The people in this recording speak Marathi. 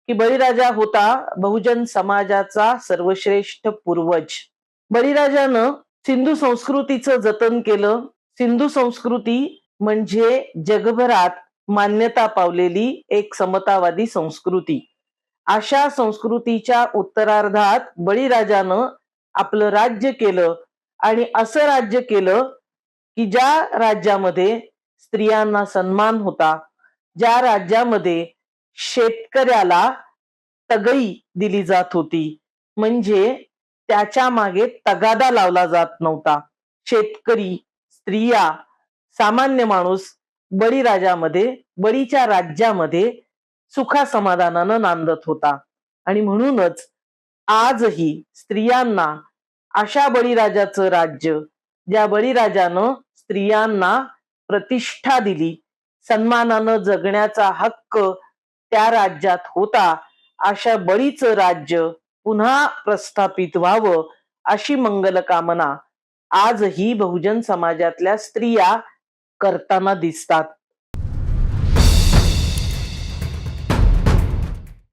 की बळीराजा होता बहुजन समाजाचा सर्वश्रेष्ठ पूर्वज. बळीराजानं सिंधू संस्कृतीचं जतन केलं. सिंधू संस्कृती म्हणजे जगभरात मान्यता पावलेली एक समतावादी संस्कृती. अशा संस्कृतीच्या उत्तरार्धात बळीराजानं आपलं राज्य केलं आणि असं राज्य केलं की ज्या राज्यामध्ये स्त्रियांना सन्मान होता, ज्या राज्यामध्ये शेतकऱ्याला तगई दिली जात होती, म्हणजे त्याच्या मागे तगादा लावला जात नव्हता. शेतकरी, स्त्रिया, सामान्य माणूस बळीच्या राज्यामध्ये सुखासमाधानानं नांदत होता. आणि म्हणूनच आजही स्त्रियांना अशा बळीराजाचं राज्य, ज्या बळीराजानं स्त्रियांना प्रतिष्ठा दिली, सन्मानानं जगण्याचा हक्क त्या राज्यात होता, अशा बळीचं राज्य पुन्हा प्रस्थापित व्हावं अशी मंगल कामना आजही बहुजन समाजातल्या स्त्रिया करताना दिसतात.